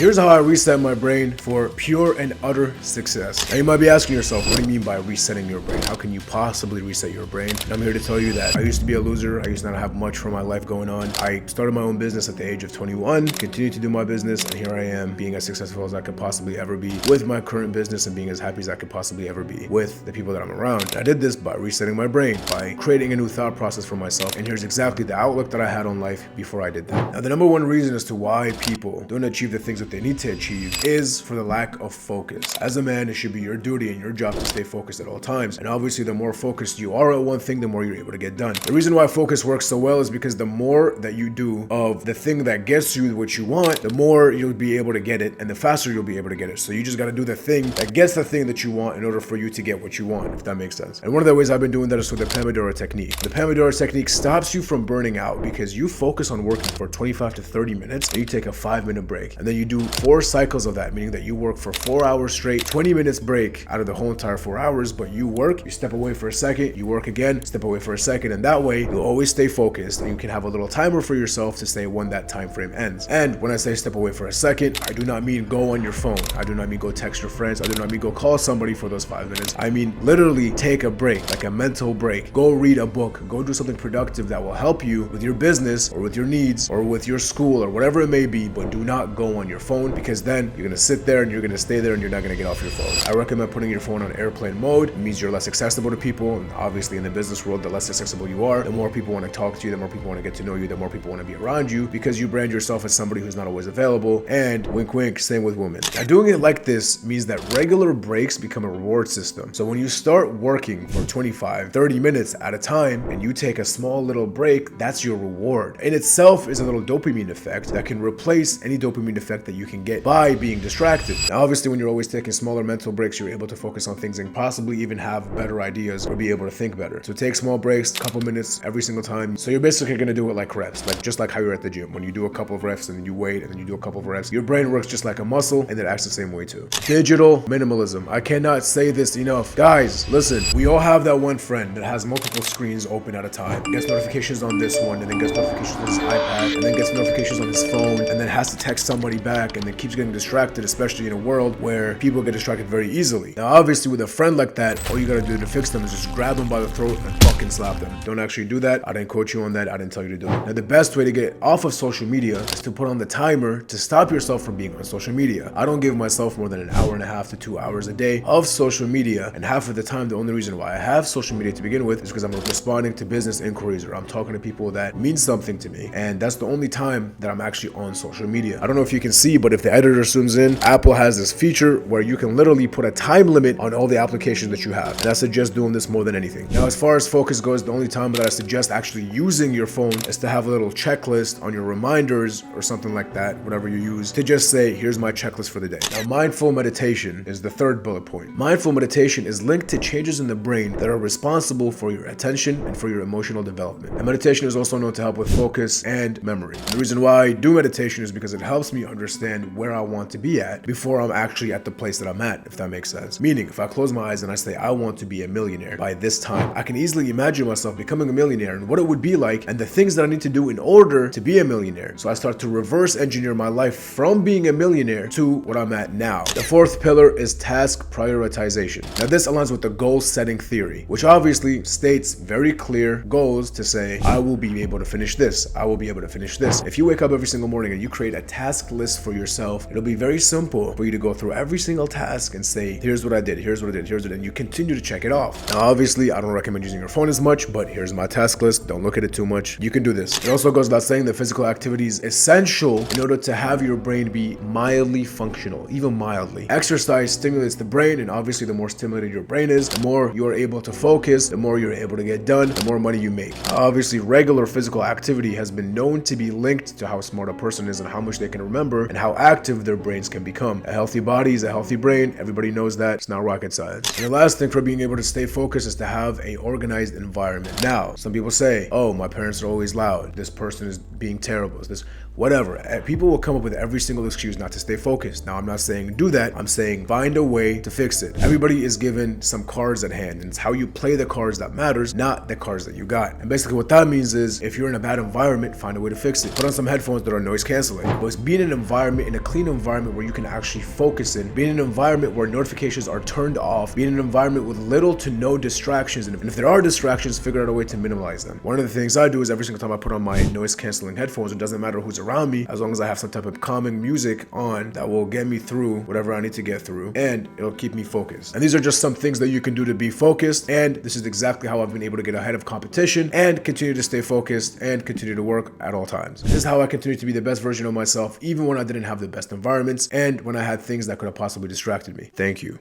Here's how I reset my brain for pure and utter success. Now you might be asking yourself, what do you mean by resetting your brain? How can you possibly reset your brain? And I'm here to tell you that I used to be a loser. I used to not have much for my life going on. I started my own business at the age of 21, continued to do my business, and here I am being as successful as I could possibly ever be with my current business and being as happy as I could possibly ever be with the people that I'm around. And I did this by resetting my brain, by creating a new thought process for myself. And here's exactly the outlook that I had on life before I did that. Now, the number one reason as to why people don't achieve the things that they need to achieve is for the lack of focus. As a man, it should be your duty and your job to stay focused at all times. And obviously, the more focused you are at one thing, the more you're able to get done. The reason why focus works so well is because the more that you do of the thing that gets you what you want, the more you'll be able to get it and the faster you'll be able to get it. So you just got to do the thing that gets the thing that you want in order for you to get what you want, if that makes sense. And one of the ways I've been doing that is with the Padora Technique. The Padora Technique stops you from burning out because you focus on working for 25 to 30 minutes and you take a 5-minute break. And then you do 4 cycles of that, meaning that you work for 4 hours straight, 20 minutes break out of the whole entire 4 hours, but you work, you step away for a second, you work again, step away for a second, and that way you'll always stay focused and you can have a little timer for yourself to say when that time frame ends. And when I say step away for a second, I do not mean go on your phone. I do not mean go text your friends. I do not mean go call somebody for those 5 minutes. I mean literally take a break, like a mental break. Go read a book, go do something productive that will help you with your business or with your needs or with your school or whatever it may be, but do not go on your phone because then you're gonna sit there and you're gonna stay there and you're not gonna get off your phone. I recommend putting your phone on airplane mode. It means you're less accessible to people, and obviously in the business world, the less accessible you are, the more people want to talk to you, the more people want to get to know you, the more people want to be around you because you brand yourself as somebody who's not always available. And wink wink, same with women. Now doing it like this means that regular breaks become a reward system. So when you start working for 25, 30 minutes at a time and you take a small little break, that's your reward. In itself is a little dopamine effect that can replace any dopamine effect that you can get by being distracted. Now obviously when you're always taking smaller mental breaks, you're able to focus on things and possibly even have better ideas or be able to think better. So take small breaks, a couple minutes every single time. So you're basically gonna do it like reps, like just like how you're at the gym. When you do a couple of reps and then you wait and then you do a couple of reps, your brain works just like a muscle and it acts the same way too. Digital minimalism. I cannot say this enough. Guys, listen, we all have that one friend that has multiple screens open at a time, gets notifications on this one and then gets notifications on his iPad and then gets notifications on his phone and then has to text somebody back and then keeps getting distracted, especially in a world where people get distracted very easily. Now obviously with a friend like that, all you gotta do to fix them is just grab them by the throat and fucking slap them. Don't actually do that. I didn't coach you on that. I didn't tell you to do it. Now the best way to get off of social media is to put on the timer to stop yourself from being on social media. I don't give myself more than an hour and a half to 2 hours a day of social media, and half of the time the only reason why I have social media to begin with is because I'm responding to business inquiries or I'm talking to people that mean something to me, and that's the only time that I'm actually on social media. I don't know if you can see, but if the editor zooms in, Apple has this feature where you can literally put a time limit on all the applications that you have, and I suggest doing this more than anything. Now as far as focus goes, the only time that I suggest actually using your phone is to have a little checklist on your reminders or something like that, whatever you use, to just say, here's my checklist for the day. Now mindful meditation is the third bullet point. Mindful meditation is linked to changes in the brain that are responsible for your attention and for your emotional development. And meditation is also known to help with focus and memory. And the reason why I do meditation is because it helps me understand where I want to be at before I'm actually at the place that I'm at, if that makes sense. Meaning, if I close my eyes and I say, I want to be a millionaire by this time, I can easily imagine myself becoming a millionaire and what it would be like and the things that I need to do in order to be a millionaire. So I start to reverse engineer my life from being a millionaire to what I'm at now. The fourth pillar is task prioritization. Now this aligns with the goal setting theory, which obviously states very clear goals to say, I will be able to finish this. I will be able to finish this. If you wake up every single morning and you create a task list for yourself, it'll be very simple for you to go through every single task and say, here's what I did, here's what I did, here's what I did, and you continue to check it off. Now obviously I don't recommend using your phone as much, but here's my task list. Don't look at it too much. You can do this. It also goes without saying that physical activity is essential in order to have your brain be mildly functional, even mildly. Exercise stimulates the brain, and obviously the more stimulated your brain is, the more you're able to focus, the more you're able to get done, the more money you make. Obviously regular physical activity has been known to be linked to how smart a person is and how much they can remember and how active their brains can become. A healthy body is a healthy brain. Everybody knows that. It's not rocket science. And the last thing for being able to stay focused is to have a organized environment. Now, some people say, oh, my parents are always loud. This person is being terrible. whatever. People will come up with every single excuse not to stay focused. Now, I'm not saying do that. I'm saying find a way to fix it. Everybody is given some cards at hand, and it's how you play the cards that matters, not the cards that you got. And basically what that means is, if you're in a bad environment, find a way to fix it. Put on some headphones that are noise canceling. But be in an environment, in a clean environment where you can actually focus in. Be in an environment where notifications are turned off. Be in an environment with little to no distractions. And if there are distractions, figure out a way to minimize them. One of the things I do is every single time I put on my noise canceling headphones, it doesn't matter who's around me, as long as I have some type of calming music on that will get me through whatever I need to get through, and it'll keep me focused. And these are just some things that you can do to be focused, and this is exactly how I've been able to get ahead of competition and continue to stay focused and continue to work at all times. This is how I continue to be the best version of myself, even when I didn't have the best environments and when I had things that could have possibly distracted me. Thank you.